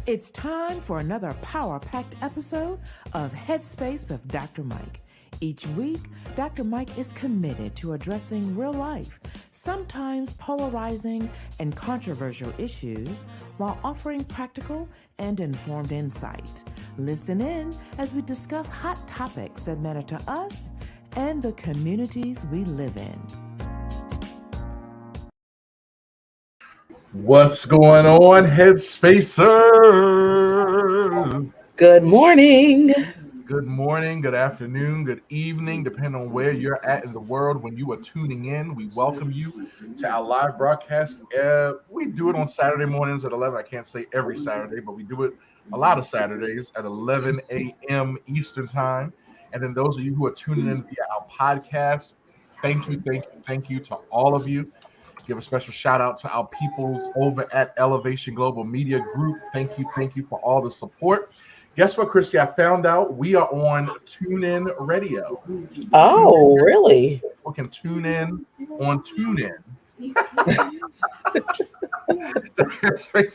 It's time for another power-packed episode of Headspace with Dr. Mike. Each week, Dr. Mike is committed to addressing real life, sometimes polarizing and controversial issues, while offering practical and informed insight. Listen in as we discuss hot topics that matter to us and the communities we live in. What's going on, Headspacers? Good morning. Good morning, good afternoon, good evening, depending on where you're at in the world when you are tuning in. We welcome you to our live broadcast. We do it on Saturday mornings at 11. I can't say every Saturday, but we do it a lot of Saturdays at 11 a.m. Eastern Time. And then those of you who are tuning in via our podcast, thank you to all of you. Give a special shout out to our peoples over at Elevation Global Media Group. Thank you for all the support. Guess what, Christy? I found out we are on TuneIn Radio. Oh, really? People can tune in on TuneIn.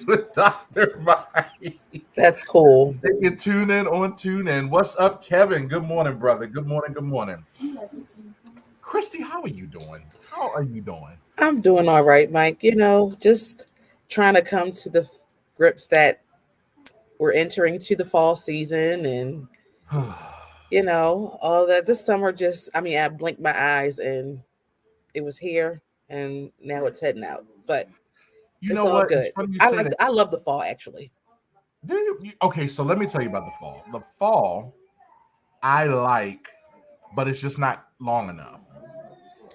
with Dr. Mike. That's cool. They can tune in on TuneIn. What's up, Kevin? Good morning, brother. Good morning. Christy, how are you doing? I'm doing all right, Mike. Just trying to come to the grips that we're entering to the fall season and, all that. This summer I blinked my eyes and it was here and now it's heading out. But you it's know all what? good. I love the fall, actually. Okay, so let me tell you about the fall. The fall, I like, but it's just not long enough.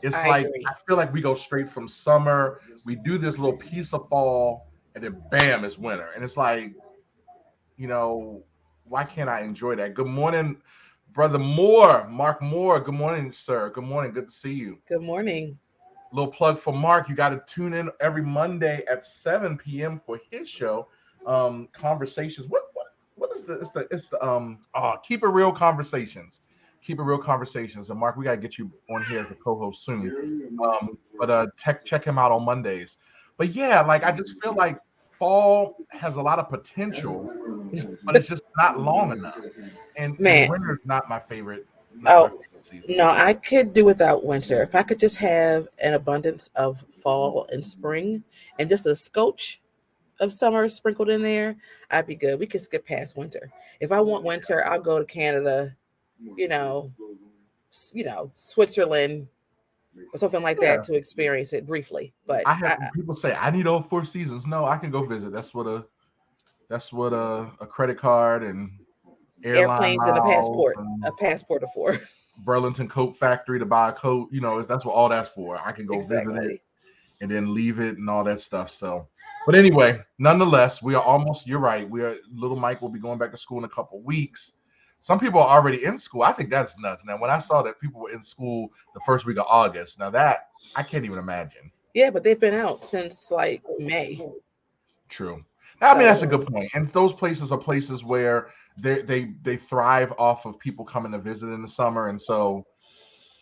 I feel like we go straight from summer. We do this little piece of fall, and then bam, it's winter. And it's like, why can't I enjoy that? Good morning, Brother Moore, Mark Moore. Good morning, sir. Good morning. Good to see you. Good morning. Little plug for Mark. You got to tune in every Monday at 7 p.m. for his show, Conversations. What is the Keep It Real Conversations. Keep It Real Conversations. And Mark, we got to get you on here as a co-host soon. Check him out on Mondays. But yeah, I just feel like fall has a lot of potential, but it's just not long enough. And winter is not my favorite. My favorite season. No, I could do without winter. If I could just have an abundance of fall and spring and just a scotch of summer sprinkled in there, I'd be good. We could skip past winter. If I want winter, I'll go to Canada, Switzerland or something like that to experience it briefly. But people say I need all 4 seasons. No, I can go visit. That's what a credit card and airplanes and a passport are for. Burlington Coat Factory to buy a coat. That's what all that's for. I can go visit it and then leave it and all that stuff. So, but anyway, nonetheless, we are almost. You're right. Little Mike will be going back to school in a couple weeks. Some people are already in school. I think that's nuts. Now, when I saw that people were in school the first week of August, now that I can't even imagine. Yeah, but they've been out since May. True. I mean, that's a good point. And those places are places where they thrive off of people coming to visit in the summer, and so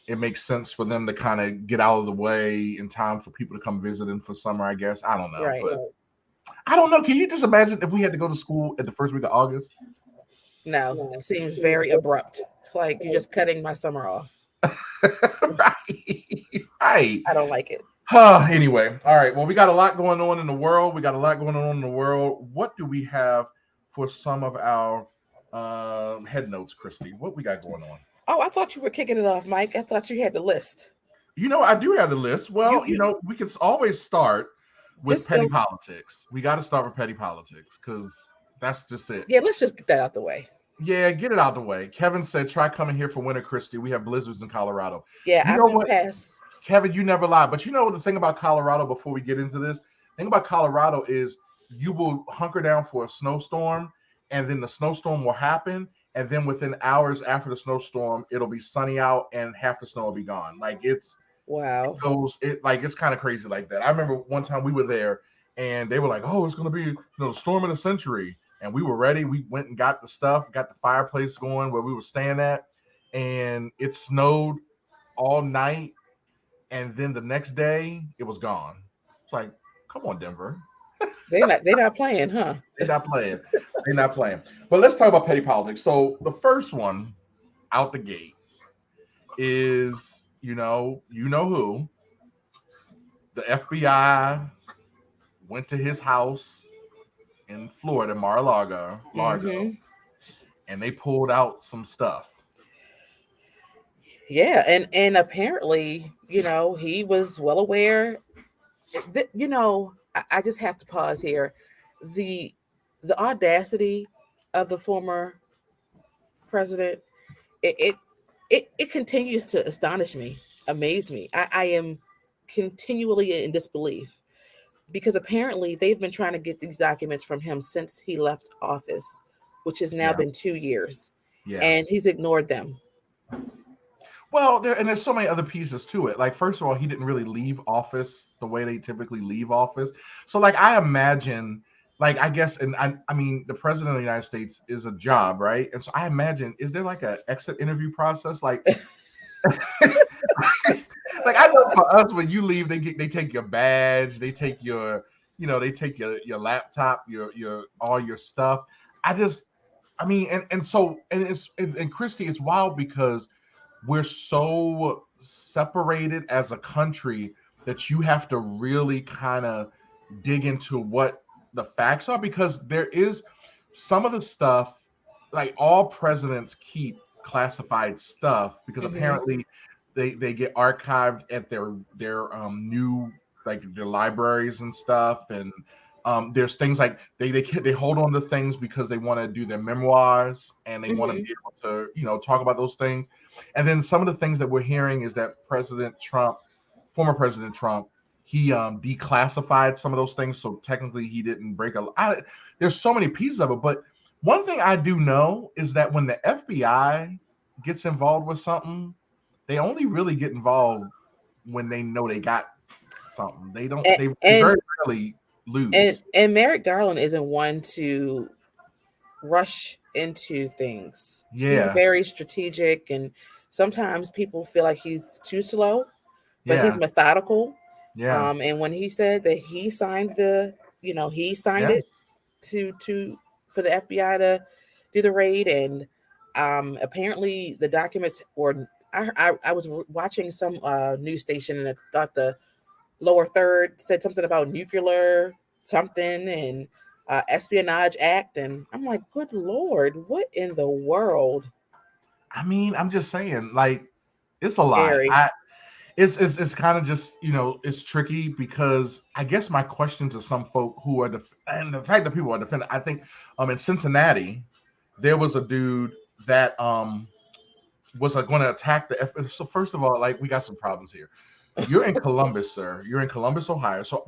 it makes sense for them to kind of get out of the way in time for people to come visiting for summer, I guess. I don't know. Right. But I don't know. Can you just imagine if we had to go to school at the first week of August? No, it seems very abrupt. It's like you're just cutting my summer off. Right. I don't like it. Anyway, all right. Well, we got a lot going on in the world. What do we have for some of our HeadNotes, Christy? What we got going on? Oh, I thought you were kicking it off, Mike. I thought you had the list. I do have the list. Well, we can always start with petty politics. We got to start with petty politics because that's just it. Yeah, let's just get that out the way. Yeah, get it out the way. Kevin said, try coming here for winter, Christy. We have blizzards in Colorado. Yeah, I know pass. Kevin, you never lie. But the thing about Colorado, before we get into this, the thing about Colorado is you will hunker down for a snowstorm, and then the snowstorm will happen. And then within hours after the snowstorm, it'll be sunny out and half the snow will be gone. Wow. It's kind of crazy like that. I remember one time we were there and they were like, oh, it's going to be the storm of the century. And we were ready. We went and got the stuff, got the fireplace going where we were staying at. And it snowed all night. And then the next day it was gone. It's like, come on, Denver. They're not playing, huh? They're not playing. They're not playing. But let's talk about petty politics. So the first one out the gate is who. The FBI went to his house in Florida, Mar-a-Largo, Mm-hmm. and they pulled out some stuff. Yeah, and apparently, he was well aware. I just have to pause here. The the audacity of the former president, it it it continues to astonish me, amaze me. I am continually in disbelief because apparently they've been trying to get these documents from him since he left office, which has now Yeah. been 2 years, Yeah. and he's ignored them. Well, there's so many other pieces to it. Like, first of all, he didn't really leave office the way they typically leave office. So, like, I imagine, like, I guess, and I mean, the president of the United States is a job, right? And so I imagine, is there like an exit interview process? Like, like I know for us, when you leave, they take your badge, they take your, they take your laptop, your all your stuff. I mean, and Christy, it's wild because we're so separated as a country that you have to really kind of dig into what the facts are, because there is some of the stuff, like all presidents keep classified stuff because apparently they get archived at their new, like, their libraries and stuff, and there's things like they hold on to things because they want to do their memoirs and they want to be able to talk about those things. And then some of the things that we're hearing is that former President Trump, he declassified some of those things, so technically he didn't break there's so many pieces of it. But one thing I do know is that when the FBI gets involved with something, they only really get involved when they know they got something. They don't. They very rarely lose. And Merrick Garland isn't one to rush into things. Yeah. He's very strategic, and sometimes people feel like he's too slow, but he's methodical. Yeah. And when he said that he signed it for the FBI to do the raid, and apparently the documents, or I was watching some news station, and I thought the lower third said something about nuclear something and espionage act, and I'm like, good Lord, what in the world? I mean, I'm just saying, like, it's a Scary. lot. It's kind of just, it's tricky, because I guess my question to some folk who are and the fact that people are defending, I think in Cincinnati there was a dude that was going to attack the so first of all, like, we got some problems here. You're in Columbus, sir. You're in Columbus, Ohio. So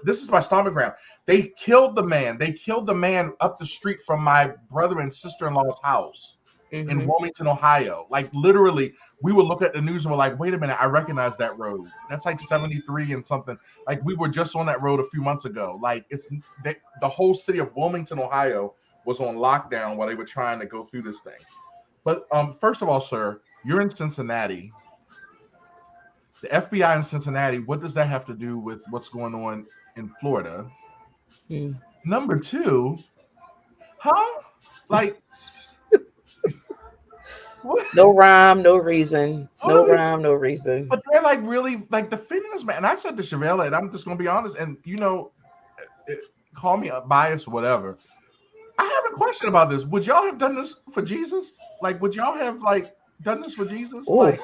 this is my stomping ground. They killed the man. They killed the man up the street from my brother and sister-in-law's house in Wilmington, Ohio. Like, literally, we would look at the news and we're like, wait a minute, I recognize that road. That's like 73 and something. Like, we were just on that road a few months ago. Like, the whole city of Wilmington, Ohio was on lockdown while they were trying to go through this thing. But first of all, sir, you're in Cincinnati. The FBI in Cincinnati, what does that have to do with what's going on in Florida? Number two, like, what? No rhyme, no reason. No rhyme, no reason. But they're like really like defending this man. And I said to Chevelle, and I'm just gonna be honest, and call me biased, whatever. I have a question about this. Would y'all have done this for Jesus? Like, would y'all have done this for Jesus? Ooh. Like,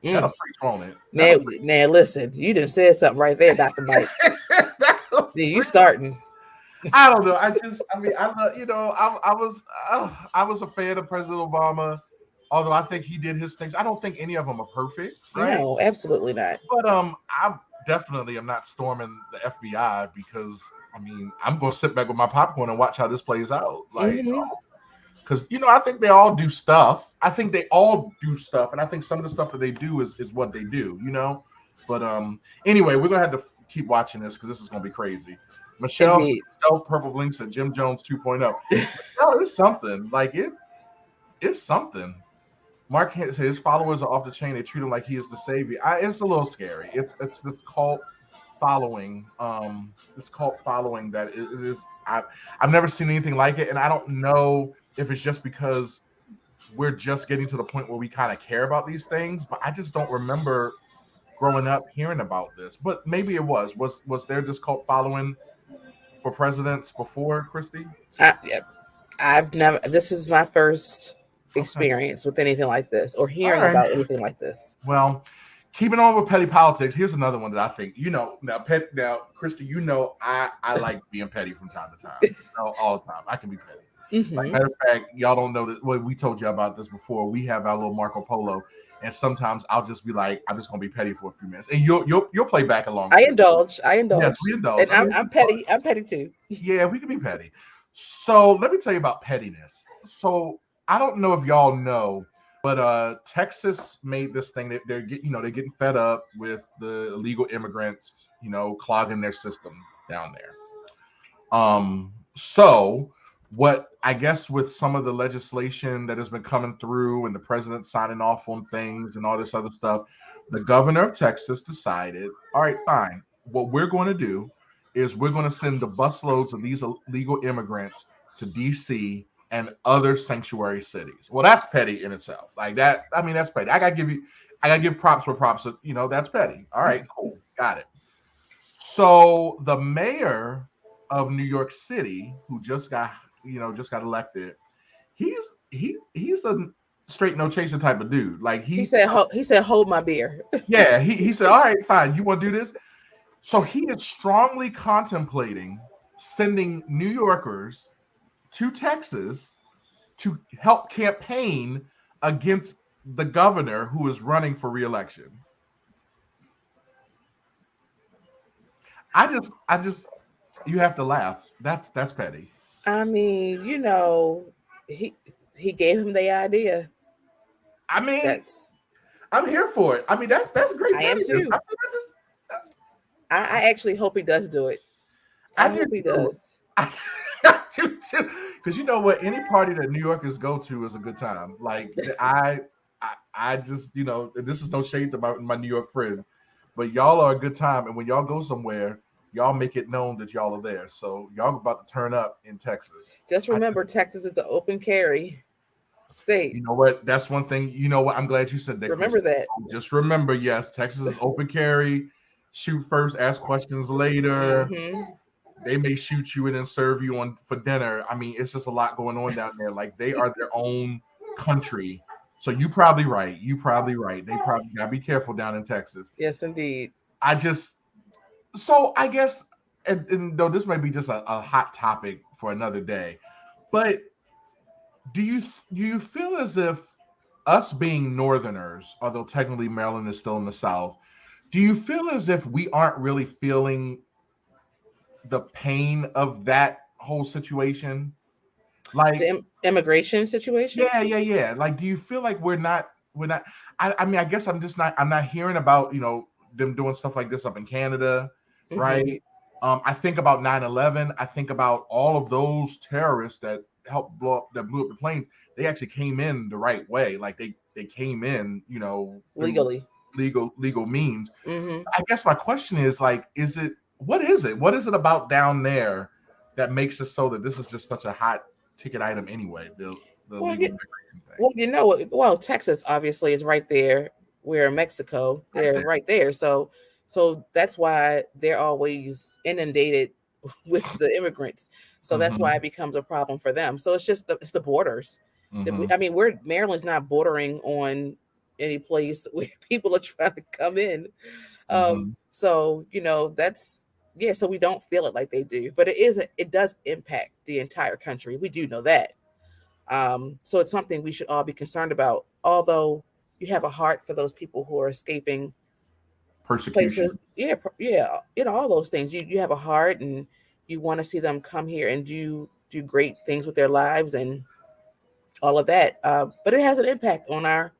that'll preach on it. Now, listen, you done said something right there, Dr. Mike. You starting. I don't know. I was a fan of President Obama, although I think he did his things. I don't think any of them are perfect, right? No, absolutely not. But I definitely am not storming the FBI, because I'm gonna sit back with my popcorn and watch how this plays out. Like, because I think they all do stuff. And I think some of the stuff that they do is what they do. But anyway, we're gonna have to keep watching this, because this is gonna be crazy. Michelle Purple Blink said Jim Jones 2.0. No, it's something. Like, it's something. Mark said his followers are off the chain. They treat him like he is the savior. It's a little scary. It's this cult following, this cult following that is I've never seen anything like it, and I don't know if it's just because we're just getting to the point where we kind of care about these things, but I just don't remember growing up hearing about this. But maybe it was there this cult following for presidents before, Christy? I've never. This is my first experience with anything like this or hearing about anything like this. Well, keeping on with petty politics, here's another one that I think, now, Christy, I like being petty from time to time. All the time. I can be petty. Mm-hmm. Like, matter of fact, y'all don't know that. Well, we told you about this before. We have our little Marco Polo, and sometimes I'll just be like, I'm just gonna be petty for a few minutes, and you'll play back along. I indulge. Yes, we indulge. And I'm petty. I'm petty too. Yeah, we can be petty. So let me tell you about pettiness. So I don't know if y'all know, but Texas made this thing that they're getting fed up with the illegal immigrants, clogging their system down there. So what I guess with some of the legislation that has been coming through and the president signing off on things and all this other stuff, the governor of Texas decided, all right, fine. What we're going to do is we're going to send the busloads of these illegal immigrants to DC and other sanctuary cities. Well, that's petty in itself. Like that, I mean, that's petty. I gotta give props where props are, that's petty. All right, cool. Got it. So the mayor of New York City, who just got elected, he's a straight no chaser type of dude. Like he said, hold my beer. Yeah, he said, all right, fine. You want to do this? So he is strongly contemplating sending New Yorkers to Texas to help campaign against the governor who is running for re-election. I just you have to laugh. That's petty. I mean, he gave him the idea. I mean, I'm here for it. I mean, that's great. I am too. I actually hope he does do it. I hope he does. I do too. Because you know what? Any party that New Yorkers go to is a good time. Like I just, this is no shade to my New York friends, but y'all are a good time. And when y'all go somewhere, y'all make it known that y'all are there. So y'all about to turn up in Texas. Just remember, Texas is an open carry state. You know what? That's one thing. You know what? I'm glad you said that. Remember that. Just remember, yes, Texas is open carry. Shoot first, ask questions later. Mm-hmm. They may shoot you and then serve you for dinner. I mean, it's just a lot going on down there. Like they are their own country. So you're probably right. They probably gotta be careful down in Texas. Yes, indeed. I guess, and though this might be just a hot topic for another day, but do you feel as if us being Northerners, although technically Maryland is still in the South, do you feel as if we aren't really feeling the pain of that whole situation? Like the immigration situation? Yeah. Like, do you feel like we're not, I mean, I guess I'm not hearing about, them doing stuff like this up in Canada, mm-hmm. right? I think about 9/11. I think about all of those terrorists that blew up the planes. They actually came in the right way. Like they came in, legally. Legal means. Mm-hmm. I guess my question is like, what is it about down there that makes it so that this is just such a hot ticket item anyway? The legal immigration thing. Well, Texas obviously is right there. We're in Mexico. They're right there. So that's why they're always inundated with the immigrants. So that's why it becomes a problem for them. So it's just it's the borders. Mm-hmm. I mean, Maryland's not bordering on any place where people are trying to come in. So, so we don't feel it like they do, but it does impact the entire country. We do know that. So it's something we should all be concerned about, although you have a heart for those people who are escaping persecution. Places. All those things. You have a heart and you want to see them come here and do great things with their lives and all of that. But it has an impact on our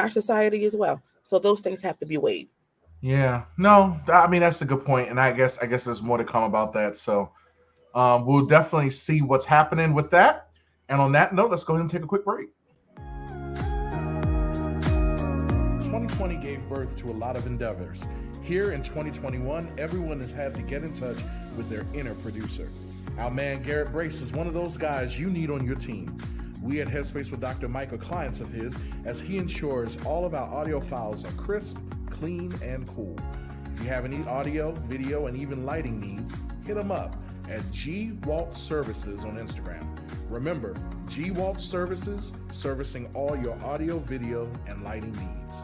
society as well. So those things have to be weighed. Yeah, no, I mean, that's a good point. And I guess there's more to come about that. So we'll definitely see what's happening with that. And on that note, let's go ahead and take a quick break. 2020 gave birth to a lot of endeavors. Here in 2021, everyone has had to get in touch with their inner producer. Our man Garrett Brace is one of those guys you need on your team. We at Headspace with Dr. Mike are clients of his as he ensures all of our audio files are crisp, clean, and cool. If you have any audio, video, and even lighting needs, hit him up at G Walt Services on Instagram. Remember, G Walt Services, servicing all your audio, video, and lighting needs.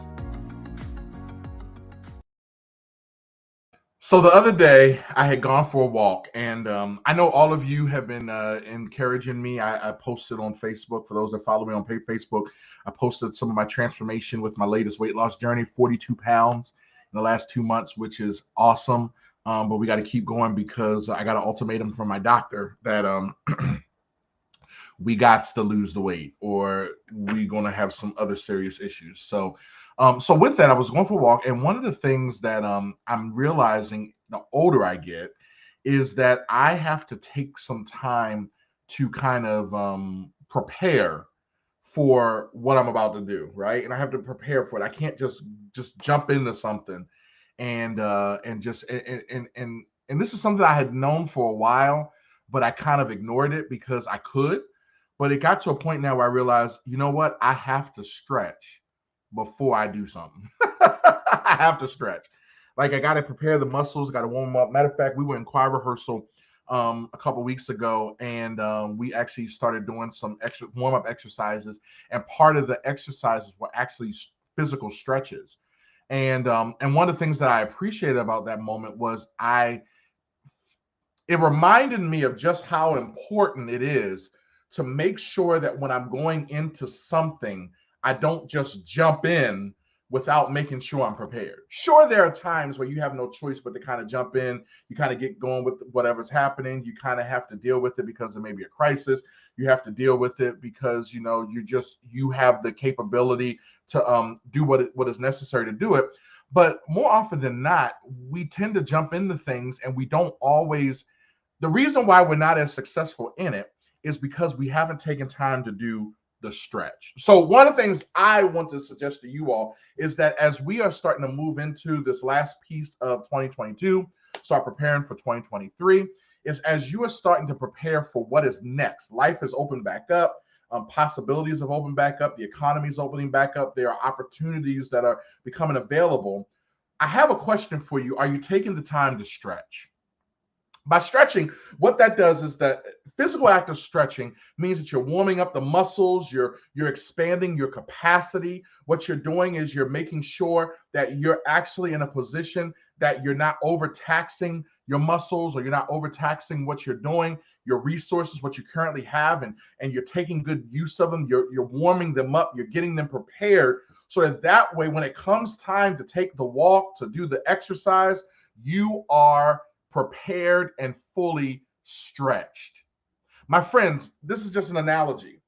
So the other day, I had gone for a walk, and I know all of you have been encouraging me. I posted on Facebook. For those that follow me on Facebook, I posted some of my transformation with my latest weight loss journey, 42 pounds in the last 2 months, which is awesome. But we got to keep going because I got an ultimatum from my doctor that we got to lose the weight or we're going to have some other serious issues. So with that, I was going for a walk. And one of the things that I'm realizing the older I get is that I have to take some time to kind of prepare for what I'm about to do, right? And I have to prepare for it. I can't just jump into something and this is something I had known for a while, but I kind of ignored it because I could. But it got to a point now where I realized, you know what? I have to stretch before I do something. I have to stretch. Like I got to prepare the muscles, got to warm them up. Matter of fact, we were in choir rehearsal a couple weeks ago, and we actually started doing some extra warm-up exercises. And part of the exercises were actually physical stretches. And one of the things that I appreciated about that moment was it reminded me of just how important it is to make sure that when I'm going into something, I don't just jump in without making sure I'm prepared. Sure, there are times where you have no choice but to kind of jump in. You kind of get going with whatever's happening. You kind of have to deal with it because there may be a crisis. You have to deal with it because, you have the capability to do what is necessary to do it. But more often than not, we tend to jump into things and we don't always. The reason why we're not as successful in it is because we haven't taken time to do the stretch. So one of the things I want to suggest to you all is that as we are starting to move into this last piece of 2022, start preparing for 2023, is as you are starting to prepare for what is next. Life has opened back up. Possibilities have opened back up. The economy is opening back up. There are opportunities that are becoming available. I have a question for you. Are you taking the time to stretch? By stretching, what that does is that physical act of stretching means that you're warming up the muscles, you're expanding your capacity. What you're doing is you're making sure that you're actually in a position that you're not overtaxing your muscles or you're not overtaxing what you're doing, your resources, what you currently have, and you're taking good use of them. You're warming them up, you're getting them prepared so that way when it comes time to take the walk, to do the exercise, you are prepared and fully stretched. My friends, this is just an analogy,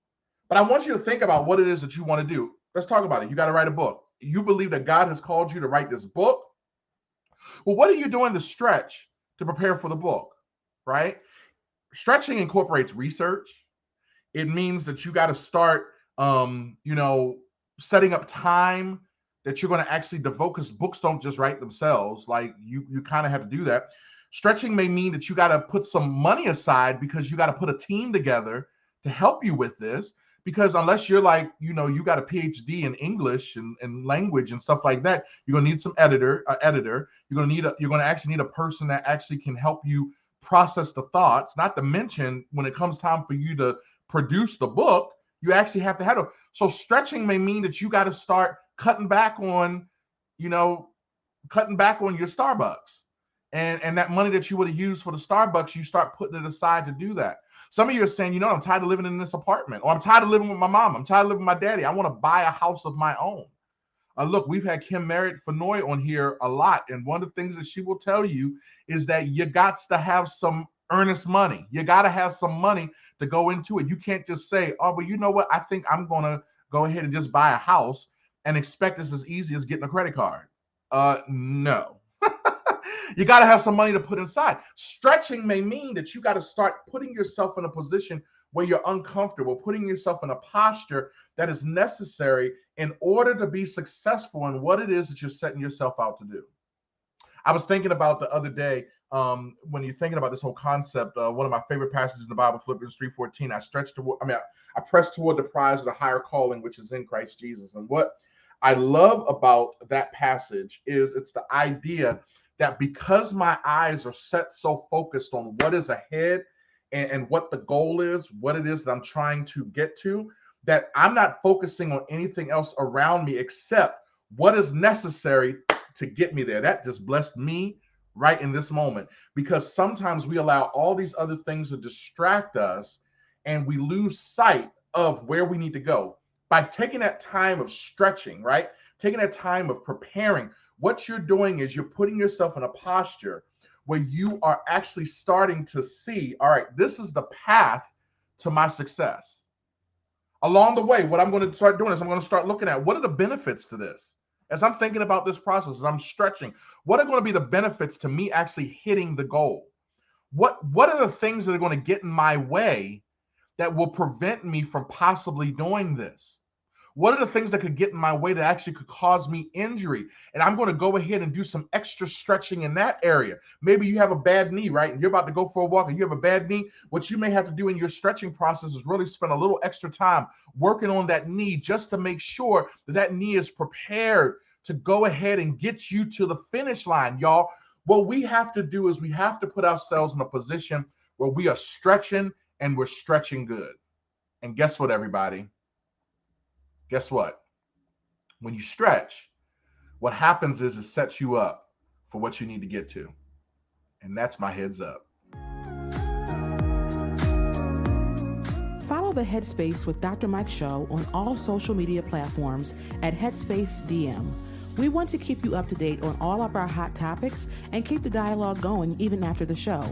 but I want you to think about what it is that you want to do. Let's talk about it. You got to write a book. You believe that God has called you to write this book. Well, what are you doing to stretch to prepare for the book, right? Stretching incorporates research. It means that you got to start, setting up time that you're going to actually devote, because books don't just write themselves. Like you kind of have to do that. Stretching may mean that you got to put some money aside because you got to put a team together to help you with this. Because unless you're like, you got a PhD in English and language and stuff like that, you're going to need some editor. You're going to actually need a person that actually can help you process the thoughts. Not to mention, when it comes time for you to produce the book, you actually have to have. So stretching may mean that you got to start cutting back on your Starbucks. And that money that you would have used for the Starbucks, you start putting it aside to do that. Some of you are saying, I'm tired of living in this apartment, or I'm tired of living with my mom. I'm tired of living with my daddy. I want to buy a house of my own. Look, we've had Kim Merritt Fenoy on here a lot. And one of the things that she will tell you is that you got to have some earnest money. You got to have some money to go into it. You can't just say, oh, but you know what? I think I'm going to go ahead and just buy a house and expect it's as easy as getting a credit card. No. You got to have some money to put inside. Stretching may mean that you got to start putting yourself in a position where you're uncomfortable, putting yourself in a posture that is necessary in order to be successful in what it is that you're setting yourself out to do. I was thinking about the other day, when you're thinking about this whole concept, one of my favorite passages in the Bible, Philippians 3:14, I press toward the prize of the higher calling, which is in Christ Jesus. And what I love about that passage is it's the idea that because my eyes are set so focused on what is ahead and what the goal is, what it is that I'm trying to get to, that I'm not focusing on anything else around me except what is necessary to get me there. That just blessed me right in this moment, because sometimes we allow all these other things to distract us and we lose sight of where we need to go. By taking that time of stretching, right? Taking that time of preparing, what you're doing is you're putting yourself in a posture where you are actually starting to see, all right, this is the path to my success. Along the way, what I'm going to start doing is I'm going to start looking at what are the benefits to this. As I'm thinking about this process, as I'm stretching, what are going to be the benefits to me actually hitting the goal? What are the things that are going to get in my way that will prevent me from possibly doing this? What are the things that could get in my way that actually could cause me injury? And I'm going to go ahead and do some extra stretching in that area. Maybe you have a bad knee, right? And you're about to go for a walk and you have a bad knee. What you may have to do in your stretching process is really spend a little extra time working on that knee just to make sure that that knee is prepared to go ahead and get you to the finish line, y'all. What we have to do is we have to put ourselves in a position where we are stretching and we're stretching good. And guess what, everybody? Guess what? When you stretch, what happens is it sets you up for what you need to get to. And that's my heads up. Follow the Headspace with Dr. Mike show on all social media platforms at Headspace DM. We want to keep you up to date on all of our hot topics and keep the dialogue going even after the show.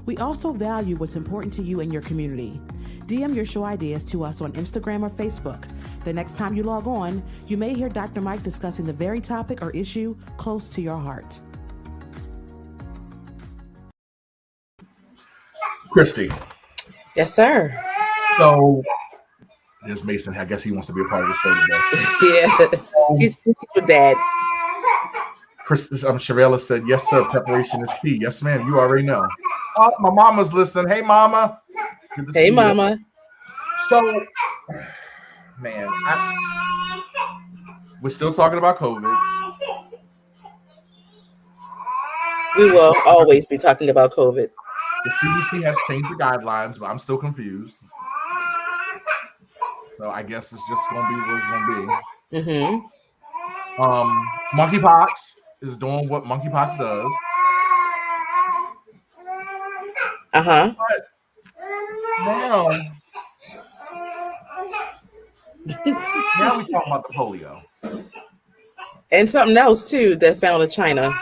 We also value what's important to you and your community. DM your show ideas to us on Instagram or Facebook. The next time you log on, you may hear Dr. Mike discussing the very topic or issue close to your heart. Christy. Yes, sir. So there's Mason. I guess he wants to be a part of the show today. Yeah, he's with Dad. Sharella said, yes, sir, preparation is key. Yes, ma'am, you already know. Oh, my mama's listening. Hey, mama. Hey, mama. So, man, we're still talking about COVID. We will always be talking about COVID. The CDC has changed the guidelines, but I'm still confused. So I guess it's just going to be what it's going to be. Mm-hmm. Monkeypox is doing what monkeypox does. Uh-huh. But now we're talking about the polio. And something else, too, that found in China.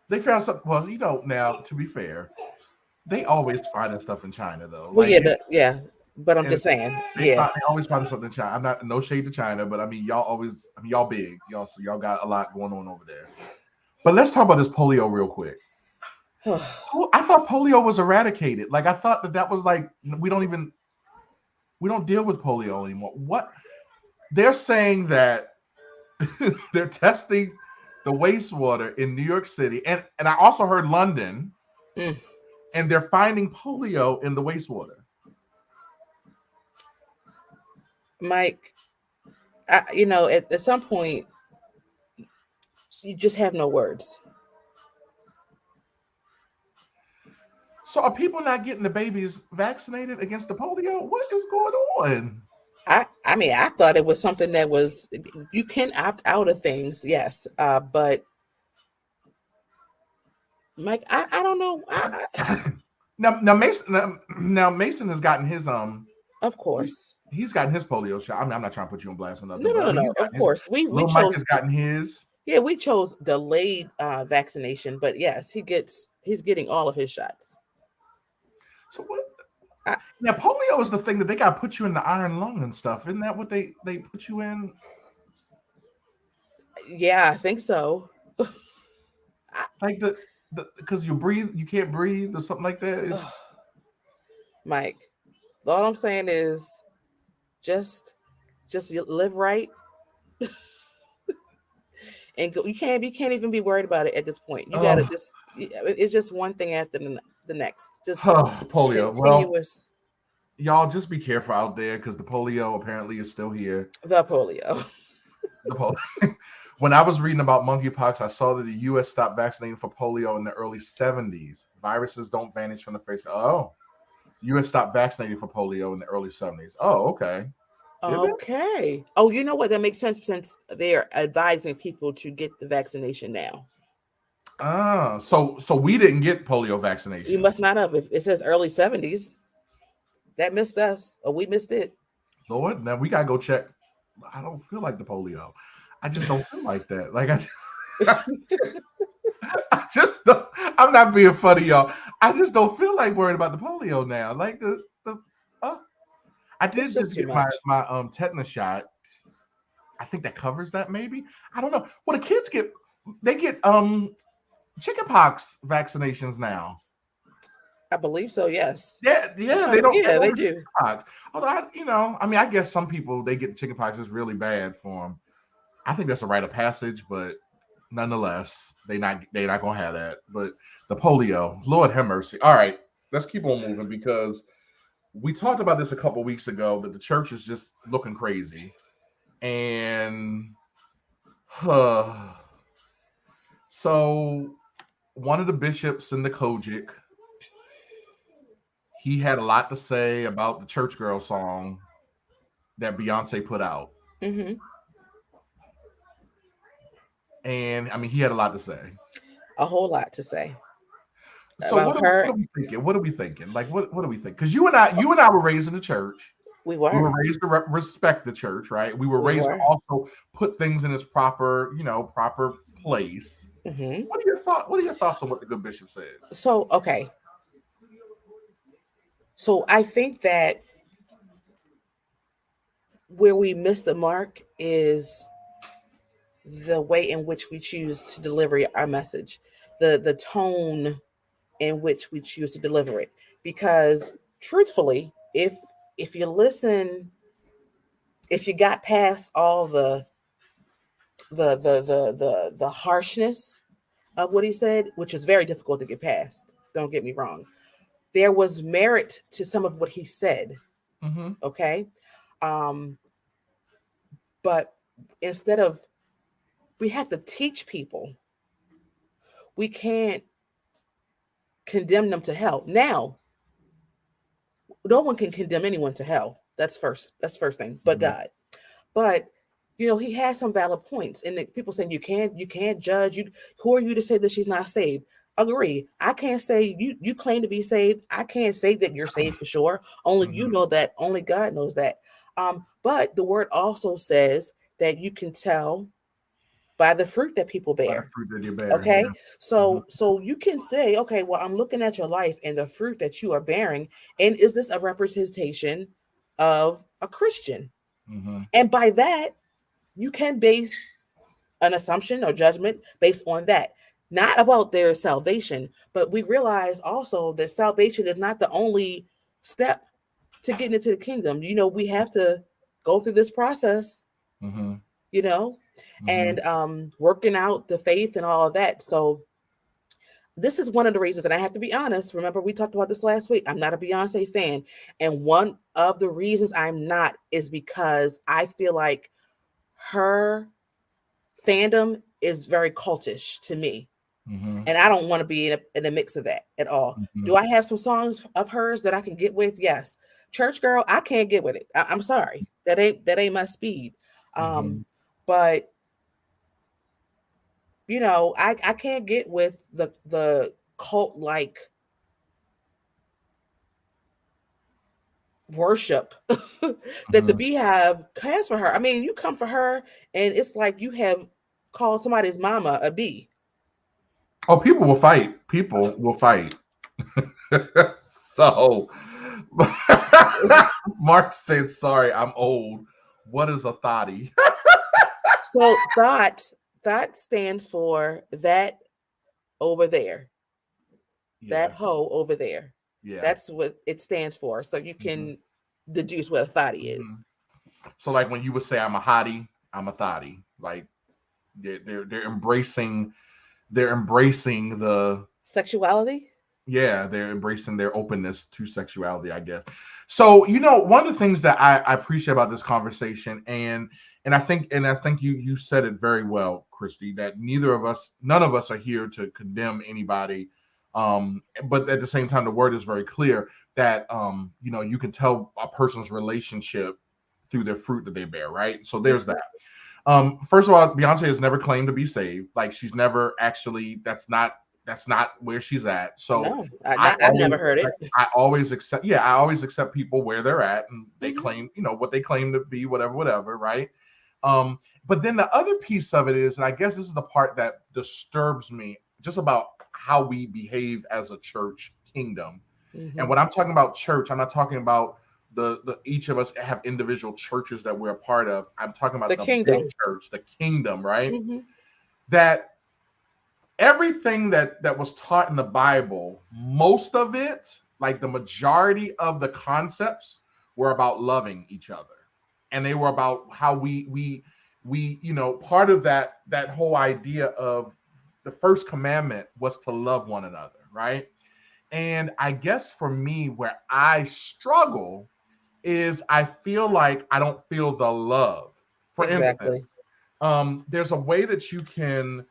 They found something. Well, you know, now, to be fair, they always find that stuff in China, though. Well, but I'm just saying. They always find something in China. I'm not, no shade to China, but I mean, y'all big. So y'all got a lot going on over there. But let's talk about this polio real quick. I thought polio was eradicated. Like, I thought that was like, we don't deal with polio anymore. What? They're saying that they're testing the wastewater in New York City. And I also heard London. And they're finding polio in the wastewater. Mike, at some point, you just have no words. So are people not getting the babies vaccinated against the polio? What is going on? I mean, I thought it was something that was, you can opt out of things, yes. But Mike, I don't know. Now Mason has gotten his of course. He's gotten his polio shot. I mean, I'm not trying to put you on blast or nothing. No. Of course, we chose. Mike has gotten his. Yeah, we chose delayed vaccination, but yes, he's getting all of his shots. So what? Now polio is the thing that they got to put you in the iron lung and stuff. Isn't that what they put you in? Yeah, I think so. Like because you can't breathe or something like that. Mike, all I'm saying is just live right. and go. You can't even be worried about it at this point. You gotta just. It's just one thing after the next. Just polio. Continuous. Well, y'all just be careful out there because the polio apparently is still here. The polio. When I was reading about monkeypox, I saw that the U.S. stopped vaccinating for polio in the early 70s. Viruses don't vanish from the face. Oh, U.S. stopped vaccinating for polio in the early 70s. Oh, okay. Okay. Oh, you know what? That makes sense since they're advising people to get the vaccination now. So we didn't get polio vaccination. You must not have. If it says early 70s, that missed us, or we missed it. Lord, now we gotta go check. I don't feel like the polio. I just don't feel like that. Like I just don't. I'm not being funny, y'all. I just don't feel like worried about the polio now. Like I did just get my tetanus shot. I think that covers that. Maybe I don't know. Well, the kids get chickenpox vaccinations now. I believe so. Yes. Yeah. They don't. Yeah, they do. Although I guess some people they get the chickenpox is really bad for them. I think that's a rite of passage, but nonetheless, they're not gonna have that. But the polio, Lord have mercy. All right, let's keep on moving because we talked about this a couple weeks ago that the church is just looking crazy, and so one of the bishops in the COGIC, he had a lot to say about the Church Girl song that Beyonce put out. Mm-hmm. And I mean, he had a lot to say. A whole lot to say. So what are we thinking? What are we thinking? Like, what do we think? Because you and I were raised in the church. We were raised to respect the church, right? We were raised to also put things in its proper place. Mm-hmm. What are your thoughts on what the good bishop said? So, okay. So I think that where we miss the mark is the way in which we choose to deliver our message, the tone in which we choose to deliver it. Because truthfully, if you listen, if you got past all the harshness of what he said, which is very difficult to get past, don't get me wrong, there was merit to some of what he said. Mm-hmm. Okay. But instead of, we have to teach people. We can't condemn them to hell. Now, no one can condemn anyone to hell. That's first thing, but Mm-hmm. God. But he has some valid points. And people saying you can't judge. Who are you to say that she's not saved? Agree. I can't say you claim to be saved. I can't say that you're saved for sure. Only you know that. Only God knows that. But the word also says that you can tell by the fruit that people bear. By the fruit that you bear. Okay. Yeah. So you can say, okay, well, I'm looking at your life and the fruit that you are bearing. And is this a representation of a Christian? Mm-hmm. And by that, you can base an assumption or judgment based on that. Not about their salvation, but we realize also that salvation is not the only step to getting into the kingdom. We have to go through this process, and working out the faith and all of that. So this is one of the reasons, and I have to be honest, remember we talked about this last week, I'm not a Beyonce fan. And one of the reasons I'm not is because I feel like her fandom is very cultish to me. Mm-hmm. And I don't want to be in a mix of that at all. Mm-hmm. Do I have some songs of hers that I can get with? Yes. Church Girl, I can't get with it. I'm sorry. That ain't my speed. But I can't get with the cult like worship that the Beehive has for her. I mean, you come for her and it's like you have called somebody's mama a bee. Oh, people will fight. So Mark said, sorry, I'm old. What is a thotty? So thought stands for that over there. Yeah. That hoe over there. Yeah. That's what it stands for. So you can deduce what a thotty is. So like when you would say I'm a hottie, I'm a thotty. Like they're embracing the Sexuality. yeah, they're embracing their openness to sexuality, I guess. So, one of the things that I appreciate about this conversation, and I think you said it very well, Christy, that none of us are here to condemn anybody. But at the same time, the word is very clear that you can tell a person's relationship through their fruit that they bear, right? So there's that. First of all, Beyonce has never claimed to be saved. Like, she's never actually. That's not where she's at. So no, I've never heard it. I always accept people where they're at, and they claim, what they claim to be, whatever, right? But then the other piece of it is, and I guess this is the part that disturbs me, just about how we behave as a church kingdom. And when I'm talking about church, I'm not talking about the each of us have individual churches that we're a part of. I'm talking about the kingdom big church, the kingdom, right? That everything that was taught in the Bible, most of it, like the majority of the concepts, were about loving each other, and they were about how we part of that whole idea of the first commandment was to love one another, right? And I guess for me, where I struggle is I feel like I don't feel the love. For instance, there's a way that you can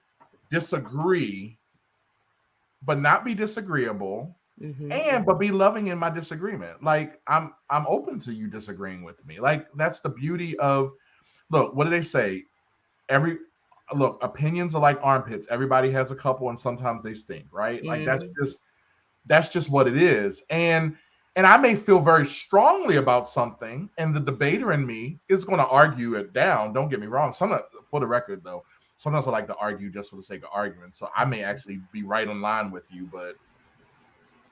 disagree but not be disagreeable, but be loving in my disagreement. Like, I'm open to you disagreeing with me. Like, that's the beauty of, look, what do they say? Opinions are like armpits. Everybody has a couple, and sometimes they stink, right? Like, that's just what it is. And I may feel very strongly about something, and the debater in me is going to argue it down. Don't get me wrong. For the record, though, sometimes I like to argue just for the sake of argument. So I may actually be right in line with you, but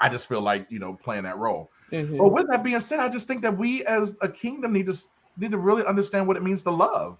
I just feel like, playing that role. But with that being said, I just think that we as a kingdom need to really understand what it means to love.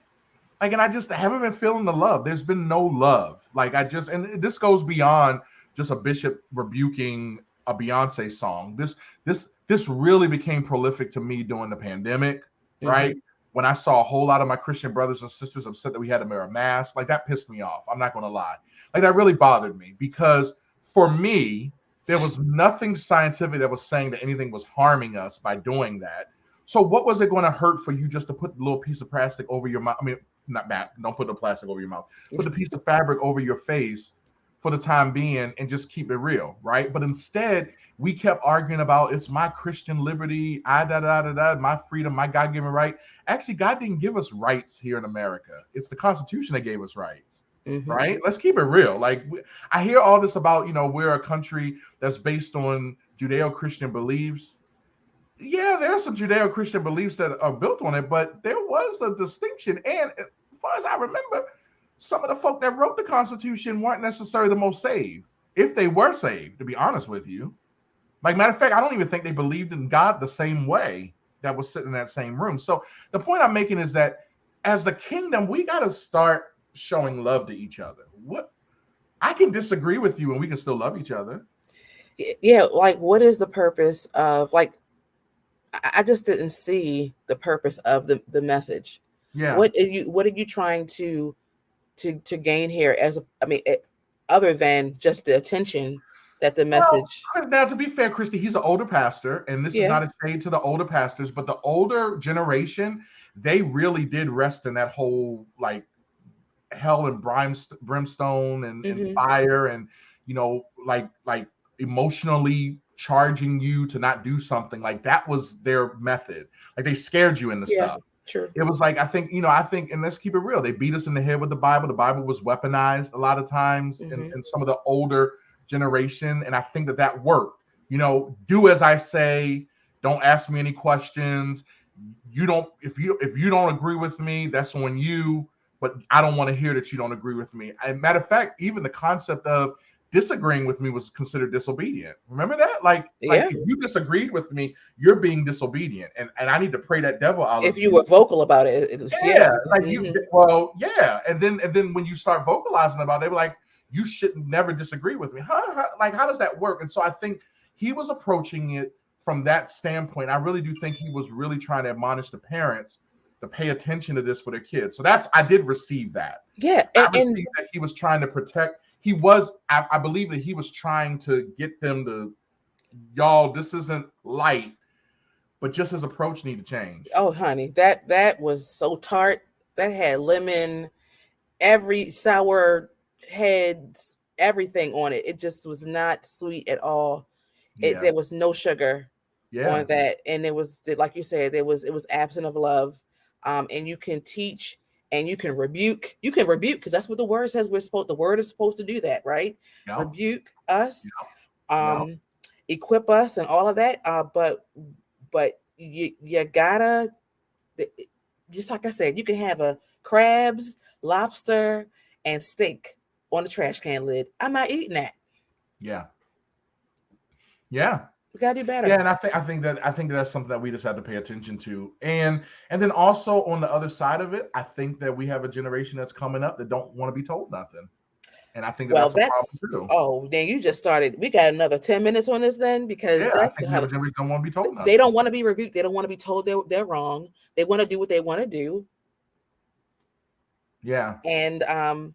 Like, and I just haven't been feeling the love. There's been no love. Like, and this goes beyond just a bishop rebuking a Beyonce song. This really became prolific to me during the pandemic, right? When I saw a whole lot of my Christian brothers and sisters upset that we had to wear a mask, like, that pissed me off. I'm not going to lie. Like, that really bothered me, because for me, there was nothing scientific that was saying that anything was harming us by doing that. So what was it going to hurt for you just to put a little piece of plastic over your mouth? I mean, not bad. Don't put the plastic over your mouth. Put a piece of fabric over your face for the time being and just keep it real, right? But instead, we kept arguing about, it's my Christian liberty, my freedom, my God-given right. Actually, God didn't give us rights here in America. It's the Constitution that gave us rights, right? Let's keep it real. Like, I hear all this about, we're a country that's based on Judeo-Christian beliefs. Yeah, there's some Judeo-Christian beliefs that are built on it, but there was a distinction. And as far as I remember, some of the folk that wrote the Constitution weren't necessarily the most saved, if they were saved, to be honest with you. Like, matter of fact, I don't even think they believed in God the same way that was sitting in that same room. So the point I'm making is that as the kingdom, we got to start showing love to each other. I can disagree with you and we can still love each other. Yeah, like, what is the purpose of, like, I just didn't see the purpose of the message. Yeah. What are you trying to gain here other than just the attention that the message. Well, now, to be fair, Christy, he's an older pastor, and this is not a shade to the older pastors, but the older generation, they really did rest in that whole, like, hell and brimstone and fire, and like emotionally charging you to not do something. Like, that was their method. Like, they scared you into stuff. Sure. It was like, I think, and let's keep it real, they beat us in the head with the Bible. The Bible was weaponized a lot of times in some of the older generation, and I think that worked. Do as I say, don't ask me any questions. If you don't agree with me, that's on you, but I don't want to hear that you don't agree with me. And matter of fact, even the concept of disagreeing with me was considered disobedient. Remember that? Like if you disagreed with me, you're being disobedient. And I need to pray that devil out. If you were vocal about it. And then when you start vocalizing about it, they were like, you should never disagree with me. How does that work? And so I think he was approaching it from that standpoint. I really do think he was really trying to admonish the parents to pay attention to this for their kids. So I did receive that. Yeah, I received that he was trying to protect. I believe that he was trying to get them to, y'all, this isn't light, but just his approach need to change. Oh, honey, that was so tart. That had lemon, every sour heads, everything on it. It just was not sweet at all. There was no sugar on that, and it was, like you said, it was absent of love. And you can teach and you can rebuke. You can rebuke because that's what the word says. The word is supposed to do that, right? Yep. Rebuke us, equip us, and all of that. But you gotta, just like I said, you can have a crabs, lobster, and steak on the trash can lid. I'm not eating that. Yeah. We gotta do better. Yeah, and I think that's something that we just have to pay attention to. And then also on the other side of it, I think that we have a generation that's coming up that don't want to be told nothing. And I think that's a problem too. Oh, then you just started. We got another 10 minutes on this then, because I think the generation don't want to be told nothing. They don't want to be rebuked. They don't want to be told they're wrong. They want to do what they want to do. Yeah. And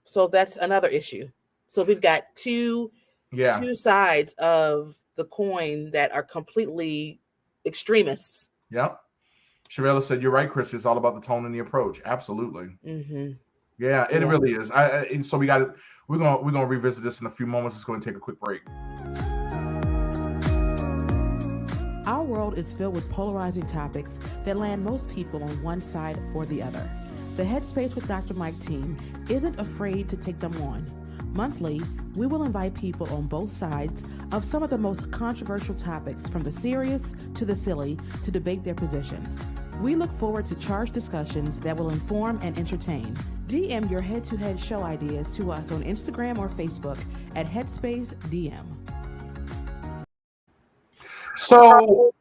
so that's another issue. So we've got two sides of the coin that are completely extremists. Yep. Shavella said, "You're right, Christy. It's all about the tone and the approach." Absolutely. Mm-hmm. Yeah, it really is. So we're gonna revisit this in a few moments. It's going to take a quick break. Our world is filled with polarizing topics that land most people on one side or the other. The Headspace with Dr. Mike team isn't afraid to take them on. Monthly, we will invite people on both sides of some of the most controversial topics, from the serious to the silly, to debate their positions. We look forward to charged discussions that will inform and entertain. DM your head-to-head show ideas to us on Instagram or Facebook at Headspace DM. So,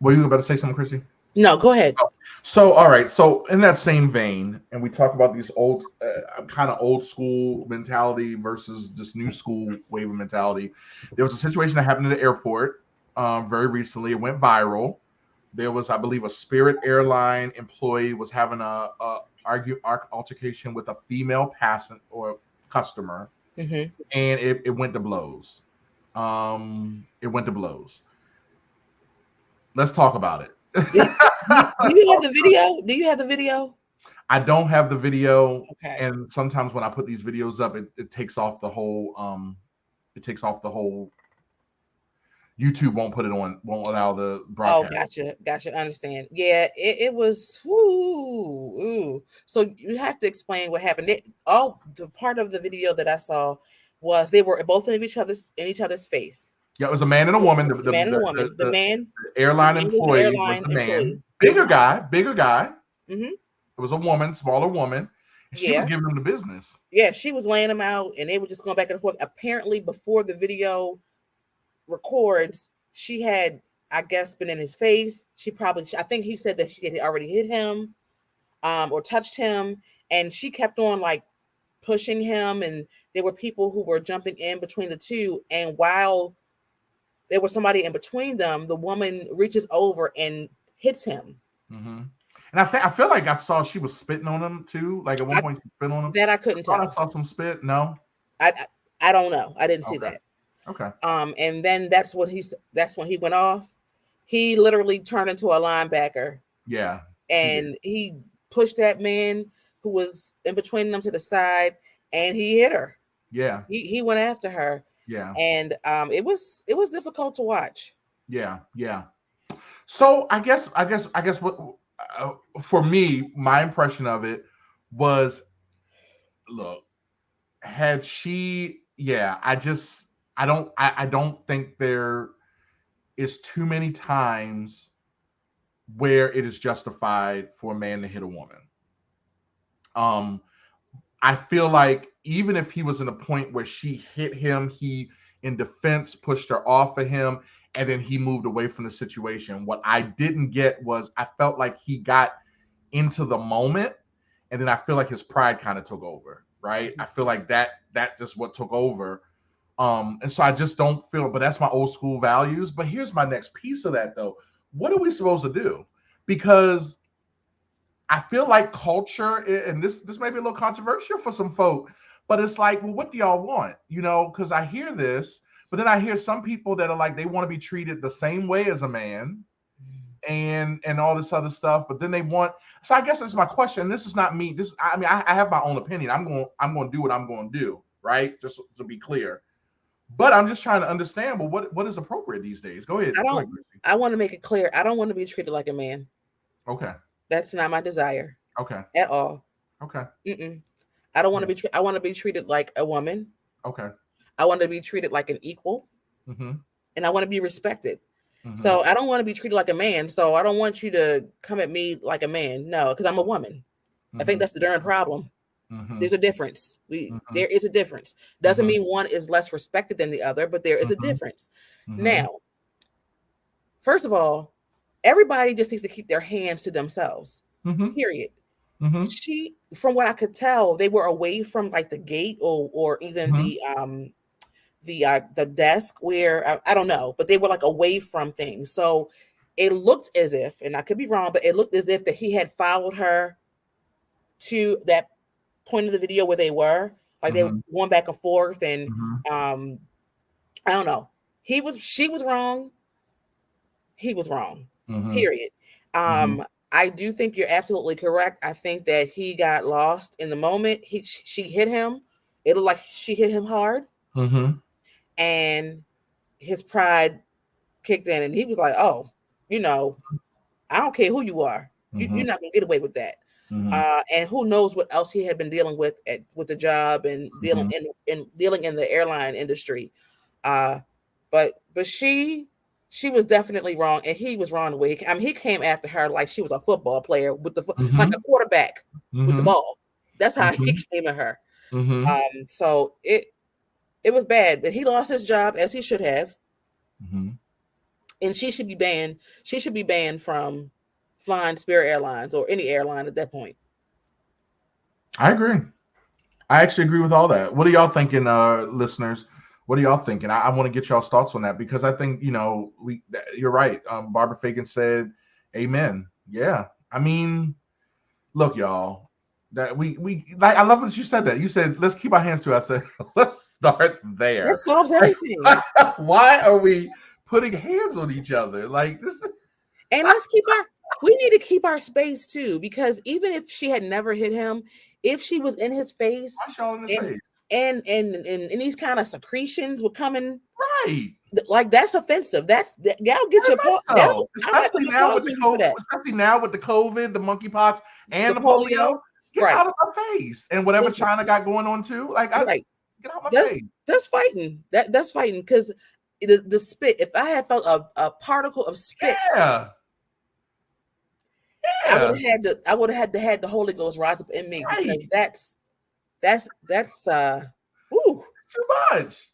were you about to say something, Christy? No, go ahead. So, all right. So, in that same vein, and we talk about these old, kind of old school mentality versus this new school wave of mentality. There was a situation that happened at the airport very recently. It went viral. There was, I believe, a Spirit airline employee was having a altercation with a female passenger or customer, and it went to blows. It went to blows. Let's talk about it. Do you have the video? Do you have the video? I don't have the video. Okay. And sometimes when I put these videos up, it takes off the whole. YouTube won't put it on. Won't allow the broadcast. Oh, gotcha. Understand. Yeah, it was. Ooh. So you have to explain what happened. The part of the video that I saw was they were both in each other's face. Yeah, it was a man and a woman. The man and a woman. The man, airline employee was the man. Bigger guy. Mm-hmm. It was a woman, smaller woman. And she was giving them the business. Yeah, she was laying them out, and they were just going back and forth. Apparently, before the video records, she had, I guess, been in his face. I think he said that she had already hit him, or touched him, and she kept on like pushing him, and there were people who were jumping in between the two, and while there was somebody in between them, the woman reaches over and hits him. Mm-hmm. And I feel like I saw she was spitting on him too. Like at one point she spit on him. That I couldn't tell. I saw some spit. No, I don't know. I didn't see that. Okay. And then that's when he went off. He literally turned into a linebacker. Yeah. And he pushed that man who was in between them to the side, and he hit her. Yeah. He went after her. Yeah. And it was difficult to watch. Yeah. So I guess what for me, my impression of it was, look, had she, I don't think there is too many times where it is justified for a man to hit a woman. I feel like even if he was in a point where she hit him, he in defense pushed her off of him, and then he moved away from the situation. What I didn't get was I felt like he got into the moment, and then I feel like his pride kind of took over, right? I feel like that just what took over. And so I just don't feel, but that's my old school values. But here's my next piece of that though. What are we supposed to do? Because I feel like culture, and this may be a little controversial for some folk, but it's like, well, what do y'all want? You know, because I hear this, but then I hear some people that are like, they want to be treated the same way as a man, and all this other stuff, but then they want. So I guess that's my question. This is not me. I have my own opinion. I'm going to do what I'm going to do, right? Just to be clear. But I'm just trying to understand. Well, what is appropriate these days? Go ahead. I want to make it clear. I don't want to be treated like a man. Okay. That's not my desire. Okay. At all. Okay. I don't want to be. I want to be treated like a woman. Okay. I want to be treated like an equal, and I want to be respected. So I don't want to be treated like a man. So I don't want you to come at me like a man. No, because I'm a woman. I think that's the darn problem. There's a difference. There is a difference. Doesn't mean one is less respected than the other, but there is a difference. Now, first of all, everybody just needs to keep their hands to themselves. Period. She, from what I could tell, they were away from like the gate or even the desk where I don't know, but they were like away from things. So it looked as if, and I could be wrong, but it looked as if that he had followed her to that point of the video where they were, like they were going back and forth, and I don't know. She was wrong. He was wrong. Period. I do think you're absolutely correct. I think that he got lost in the moment. She hit him. It looked like she hit him hard. And his pride kicked in, and he was like, "Oh, you know, I don't care who you are. You're not gonna get away with that." And who knows what else he had been dealing with with the job and dealing in the airline industry. But she was definitely wrong, and he was wrong the way he came after her like she was a football player with like a quarterback with the ball. That's how he came at her. So it was bad, but he lost his job as he should have. And she should be banned. She should be banned from flying Spirit Airlines or any airline at that point. I agree. I actually agree with all that. What are y'all thinking, listeners? What are y'all thinking? I want to get y'all's thoughts on that, because I think, you're right. Barbara Fagan said, amen. Yeah. I mean, look, y'all, that we like, I love that you said that. You said, let's keep our hands to ourselves. Let's start there. That solves everything. Why are we putting hands on each other? Like this. And we need to keep our space too, because even if she had never hit him, if she was in his face, and these kind of secretions were coming, right? Like that's offensive. That'll get you. Especially now with the COVID, the monkeypox, and the polio. Get out of my face, and whatever China got going on too. Like, get out of my face. That's fighting. That's fighting, because the spit. If I had felt a particle of spit, I would have had the Holy Ghost rise up in me, because that's too much.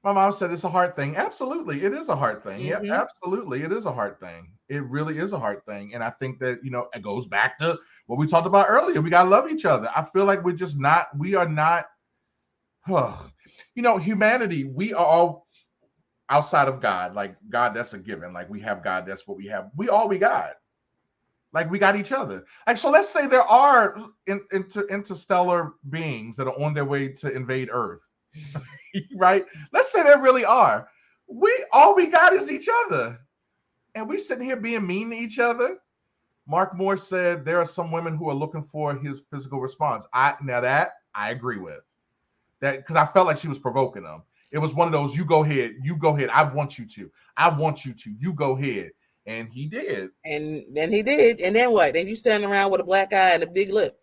My mom said it's a heart thing. Absolutely, it is a heart thing. Yeah, absolutely, it is a heart thing. It really is a heart thing, and I think that it goes back to what we talked about earlier. We gotta love each other. I feel like we are not. Humanity. We are all outside of God. Like God, that's a given. Like we have God. That's what we have. We got. Like we got each other. Like, so let's say there are interstellar beings that are on their way to invade Earth, right? Let's say there really are. All we got is each other, and we sitting here being mean to each other. Mark Moore said there are some women who are looking for his physical response. I agree with that, because I felt like she was provoking him. It was one of those, you go ahead. I want you to. You go ahead. And he did. And then he did. And then what? Then you standing around with a black eye and a big lip.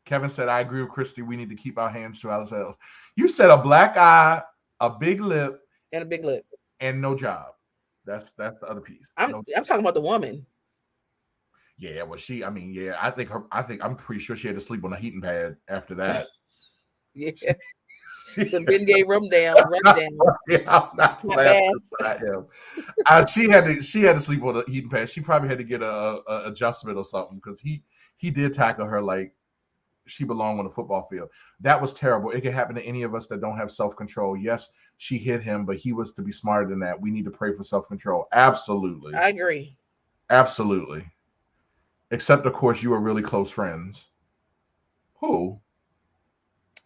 Kevin said, I agree with Christy. We need to keep our hands to ourselves. You said a black eye, a big lip. And a big lip. And no job. That's the other piece. I'm talking about the woman. Yeah, well, I'm pretty sure she had to sleep on a heating pad after that. Yeah. The Ben-Gay run down. Yeah, I'm not laughing at him. She had to sleep on a heating pad. She probably had to get a adjustment or something, because he did tackle her like she belonged on the football field. That was terrible. It could happen to any of us that don't have self-control. Yes, she hit him, but he was to be smarter than that. We need to pray for self-control. Absolutely. I agree. Absolutely. Except, of course, you were really close friends. Who?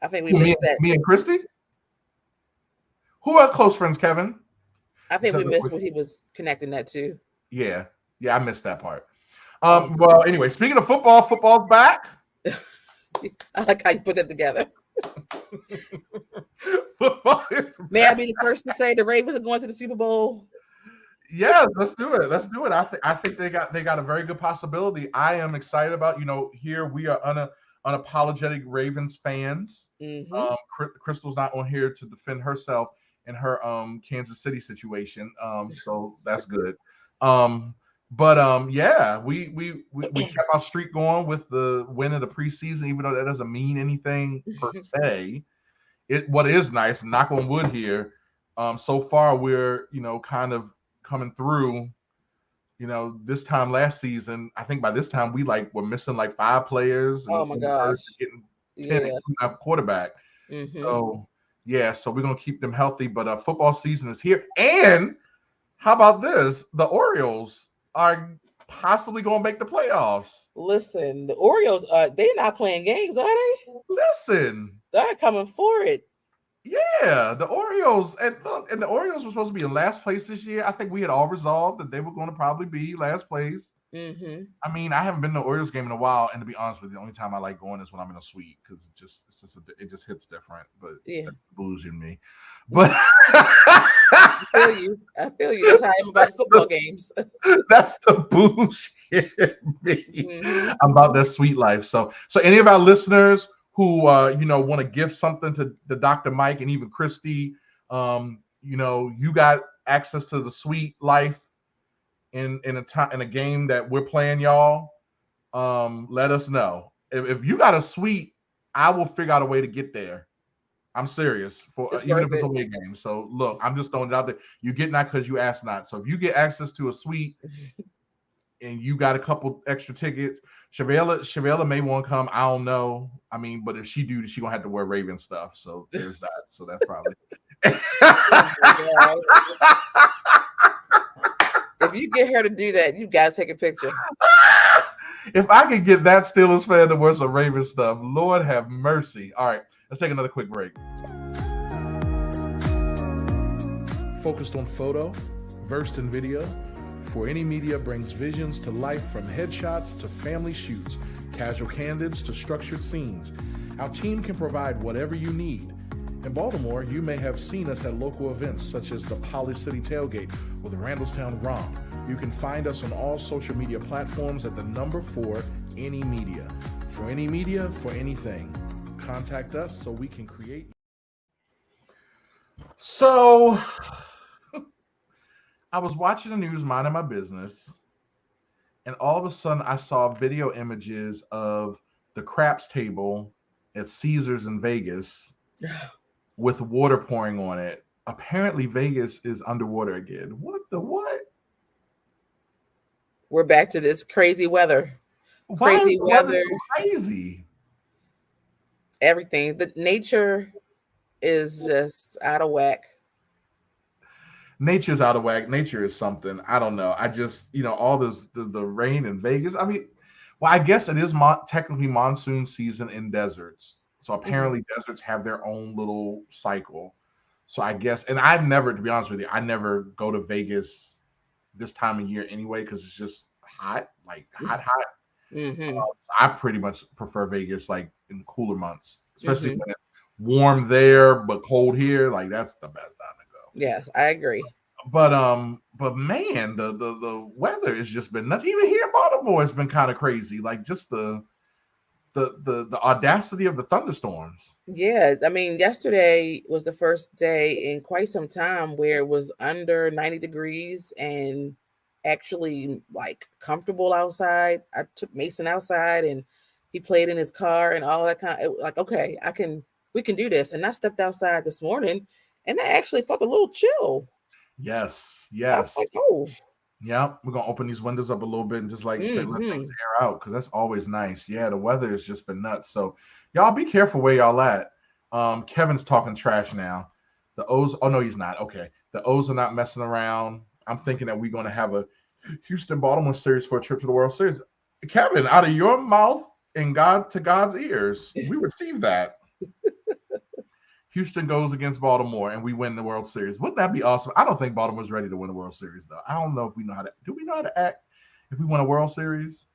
I think we missed that. Me and Christy? Who are close friends, Kevin? I think we missed what he was connecting that to. Yeah, I missed that part. Well, anyway, speaking of football, football's back. I like how you put that together. Football is back. May I be the first to say the Ravens are going to the Super Bowl? Yes, let's do it. I think they got a very good possibility. I am excited about, here we are unapologetic Ravens fans. Mm-hmm. Crystal's not on here to defend herself in her Kansas City situation. So that's good. Yeah, we kept our streak going with the win of the preseason, even though that doesn't mean anything per se. What is nice, knock on wood here, so far we're kind of coming through. This time last season, I think by this time we were missing 5 players. Oh my gosh, getting 10 quarterback. Mm-hmm. So we're gonna keep them healthy. But football season is here, and how about this? The Orioles are possibly going to make the playoffs. Listen, the Orioles they're not playing games, are they? Listen, they're coming for it. Yeah, the Orioles and the Orioles were supposed to be in last place this year. I think we had all resolved that they were going to probably be last place. Mm-hmm. I mean, I haven't been to an Orioles game in a while, and to be honest with you, the only time I like going is when I'm in a suite because it just hits different. But yeah, that's booze in me. But I feel you. That's how I am about football games. That's the bullshit in me. Mm-hmm. I'm about that sweet life. So any of our listeners who want to give something to the Dr. Mike and even Christy, you got access to the sweet life in a game that we're playing, y'all. Let us know. If you got a suite, I will figure out a way to get there. I'm serious even if it's a away game. So look, I'm just throwing it out there. You get not because you ask not. So if you get access to a suite and you got a couple extra tickets, Shavella may want to come. I don't know. I mean, but if she do, she gonna have to wear Raven stuff. So there's that. So that's probably. If you get her to do that, you gotta take a picture. If I could get that Steelers fan to wear some Raven stuff, Lord have mercy. All right, let's take another quick break. Focused on photo, versed in video, For Any Media brings visions to life, from headshots to family shoots, casual candids to structured scenes. Our team can provide whatever you need. In Baltimore, you may have seen us at local events such as the Poly City Tailgate or the Randallstown Romp. You can find us on all social media platforms at the number 4 Any Media. For Any Media, for anything. Contact us so we can create. So, I was watching the news, minding my business, and all of a sudden I saw video images of the craps table at Caesars in Vegas with water pouring on it. Apparently Vegas is underwater again. What? We're back to this crazy weather. Crazy weather. Crazy. Everything. The nature is just out of whack. Nature's out of whack. Nature is something. I don't know. I just, all this, the rain in Vegas. I mean, well, I guess it is technically monsoon season in deserts. So apparently deserts have their own little cycle. So I guess, and I've never, to be honest with you, I never go to Vegas this time of year anyway, because it's just hot, hot. Mm-hmm. I pretty much prefer Vegas in cooler months, especially when it's warm there but cold here. That's the best time to go. Yes, I agree. But man, the weather has just been nuts. Even here in Baltimore, it's been kind of crazy. Just the audacity of the thunderstorms. Yeah, I mean, yesterday was the first day in quite some time where it was under 90 degrees and actually comfortable outside. I took Mason outside and he played in his car and all that kind of okay, we can do this. And I stepped outside this morning and I actually felt a little chill. Yes. I was like, oh. Yeah, we're gonna open these windows up a little bit and just let things air out, because that's always nice. Yeah, the weather has just been nuts. So y'all be careful where y'all at. Kevin's talking trash now. The O's, oh no, he's not. Okay, the O's are not messing around. I'm thinking that we're gonna have a Houston-Baltimore series for a trip to the World Series. Kevin, out of your mouth and God to God's ears, we receive that. Houston goes against Baltimore and we win the World Series. Wouldn't that be awesome? I don't think Baltimore's ready to win the World Series, though. I don't know if we know how to. Do we know how to act if we win a World Series?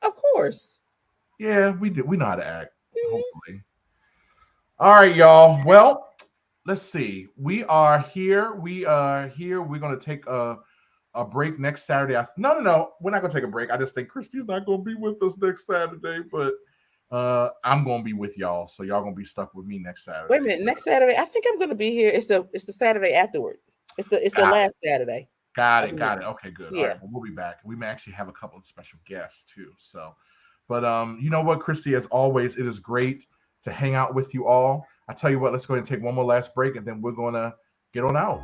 Of course. Yeah, we do. We know how to act. Hopefully. All right, y'all. Well, let's see. We are here. We're going to take a break next Saturday. No. We're not going to take a break. I just think Christy's not going to be with us next Saturday, but I'm going to be with y'all. So y'all going to be stuck with me next Saturday. Wait a minute. Next Saturday, I think I'm going to be here. It's the Saturday afterward. It's the last Saturday. Got it. Okay, good. Yeah. All right, well, we'll be back. We may actually have a couple of special guests too. So, but you know what, Christy, as always, it is great to hang out with you all. I tell you what, let's go ahead and take one more last break, and then we're going to get on out.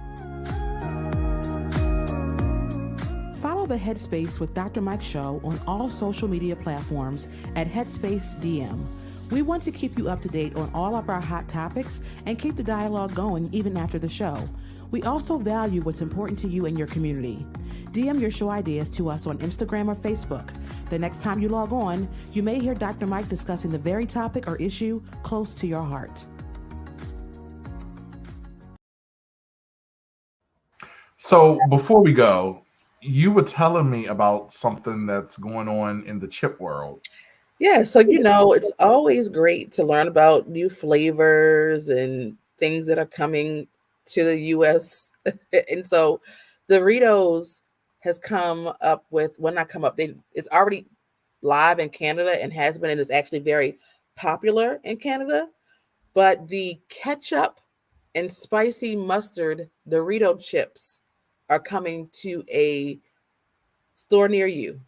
Follow the Headspace with Dr. Mike show on all social media platforms at Headspace DM. We want to keep you up to date on all of our hot topics and keep the dialogue going even after the show. We also value what's important to you and your community. DM your show ideas to us on Instagram or Facebook. The next time you log on, you may hear Dr. Mike discussing the very topic or issue close to your heart. So before we go, you were telling me about something that's going on in the chip world. Yeah, so it's always great to learn about new flavors and things that are coming to the U.S. And so Doritos has come up with, it's already live in Canada and has been, and is actually very popular in Canada. But the ketchup and spicy mustard Dorito chips are coming to a store near you.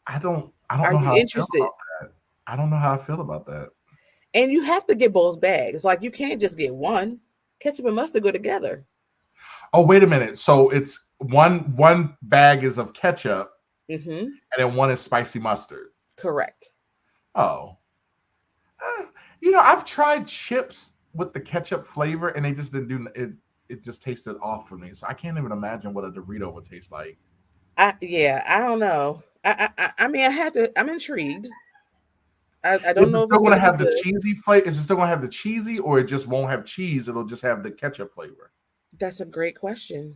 I don't know Are how you I feel interested? about that. I don't know how I feel about that. And you have to get both bags. Like, you can't just get one. Ketchup and mustard go together. Oh, wait a minute. So it's one bag is of ketchup, and then one is spicy mustard. Correct. Oh. I've tried chips with the ketchup flavor, and they just didn't do it. It just tasted off for me. So I can't even imagine what a Dorito would taste like. I don't know. I'm intrigued. I don't know if it's still going to have be the good. cheesy flavor. Is it still going to have the cheesy, or it just won't have cheese? It'll just have the ketchup flavor. That's a great question.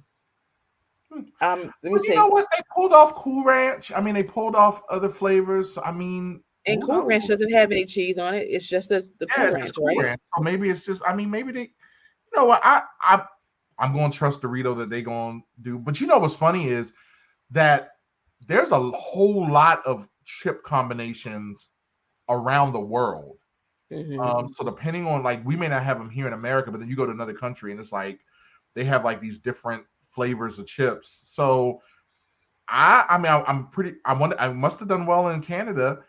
Let me say, you know what? They pulled off Cool Ranch. I mean, they pulled off other flavors. I mean, and Cool Ranch doesn't have any cheese on it. It's just the Cool Ranch, right? Ranch. So maybe it's just. I mean, maybe they. You know what? I'm going to trust Dorito that they're going to do. But you know what's funny is that there's a whole lot of chip combinations around the world. So depending on, like, we may not have them here in America, but then you go to another country and it's like they have like these different flavors of chips. So I must have done well in Canada.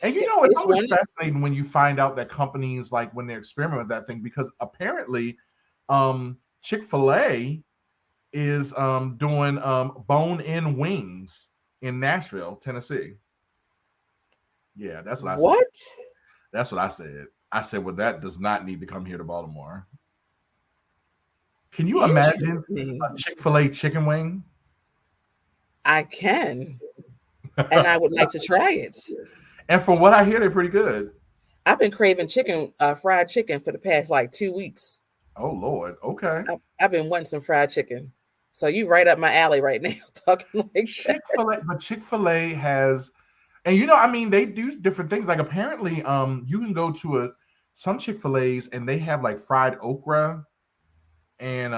And it's always fascinating when you find out that companies, like, when they experiment with that thing, because apparently Chick-fil-A is doing bone-in wings in Nashville, Tennessee. Yeah, that's what I said. That's what I said. I said, well, that does not need to come here to Baltimore. Can you imagine a Chick-fil-A chicken wing? I can. And I would like to try it. And from what I hear, they're pretty good. I've been craving fried chicken for the past 2 weeks. Oh, Lord. Okay. I've been wanting some fried chicken. So you right up my alley right now talking like Chick-fil-A. But Chick-fil-A has, and they do different things. Like, apparently, you can go to some Chick-fil-A's and they have like fried okra and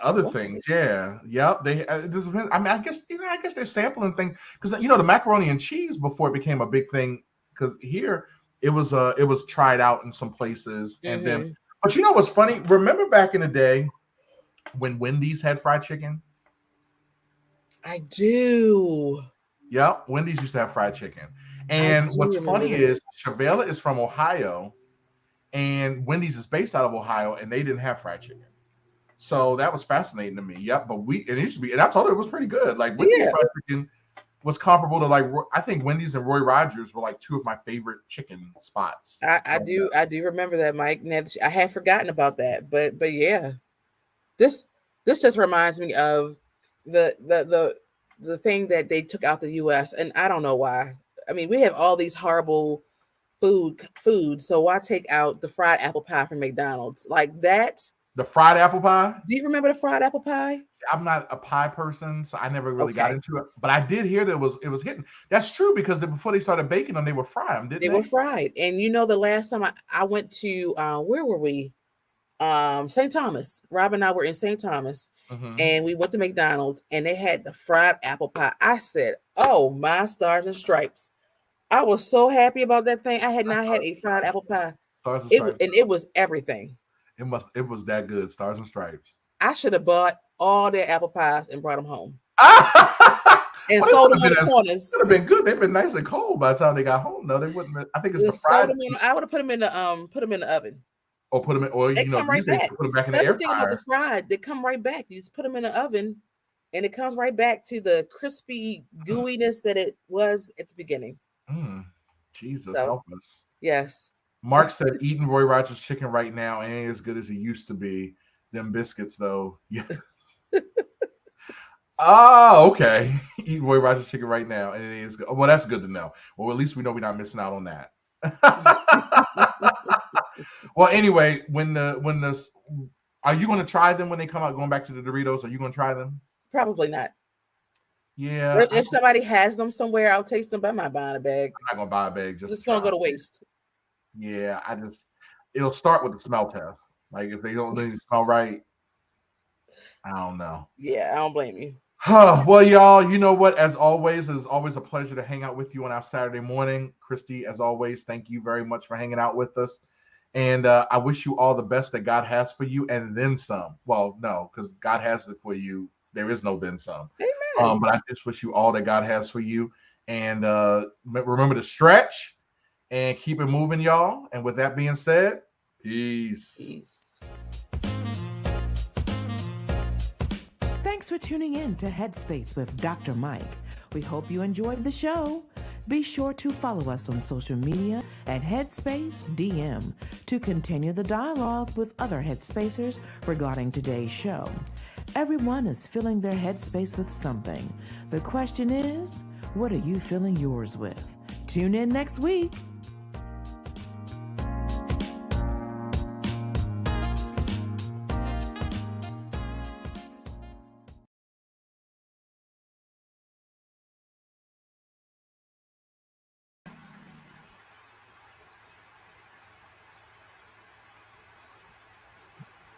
other things. Yeah. Yep. I guess they're sampling things because the macaroni and cheese before it became a big thing, because here it was tried out in some places, and then. But you know what's funny? Remember back in the day when Wendy's had fried chicken? I do. Yeah, Wendy's used to have fried chicken. And what's funny is Chevelle is from Ohio, and Wendy's is based out of Ohio, and they didn't have fried chicken. So that was fascinating to me. Yep, but it used to be, and I told her it was pretty good. Like, Wendy's fried chicken was comparable to, like, I think Wendy's and Roy Rogers were like two of my favorite chicken spots. I do remember that, Mike. I had forgotten about that, but yeah, this just reminds me of the the thing that they took out the U.S. and I don't know why. I mean, we have all these horrible food. So why take out the fried apple pie from McDonald's like that? The fried apple pie? Do you remember the fried apple pie? I'm not a pie person, so I never really got into it. But I did hear that it was hitting. That's true because before they started baking them, they were fried them, didn't they? They were fried. And you know, the last time I went to where were we? St. Thomas. Rob and I were in St. Thomas, and we went to McDonald's, and they had the fried apple pie. I said, "Oh my stars and stripes!" I was so happy about that thing. I had not had a fried apple pie. Stars and stripes. And it was everything. It was that good. Stars and stripes. I should have bought all their apple pies and brought them home. And well, sold them on the corners. Would have been good. They've been nice and cold by the time they got home. No, they wouldn't. I think it's the fried. I would have put them in the oven. Or put them in, or they come right back. Put them back in the air fryer. About the fried, they come right back. You just put them in the oven, and it comes right back to the crispy gooiness that it was at the beginning. Jesus, help us. Yes. Mark said, eating Roy Rogers chicken right now ain't as good as it used to be. Them biscuits, though. Yeah. Oh, okay. Eating Roy Rogers chicken right now, and it is good. Well, that's good to know. Well, at least we know we're not missing out on that. Well, anyway, are you going to try them when they come out? Going back to the Doritos, are you going to try them? Probably not. Yeah. If somebody has them somewhere, I'll taste them. But I'm not buying a bag. I'm not going to buy a bag. It's going to go to waste. Yeah, it'll start with the smell test. Like if they don't smell right, I don't know. Yeah, I don't blame you. Well, y'all, you know what? As always, it's always a pleasure to hang out with you on our Saturday morning. Christy, as always, thank you very much for hanging out with us. And I wish you all the best that God has for you and then some. Well, no, because God has it for you. There is no then some. Amen. But I just wish you all that God has for you. And remember to stretch and keep it moving, y'all. And with that being said, peace. Thanks for tuning in to Headspace with Dr. Mike. We hope you enjoyed the show. Be sure to follow us on social media at Headspace DM to continue the dialogue with other Headspacers regarding today's show. Everyone is filling their headspace with something. The question is, what are you filling yours with? Tune in next week.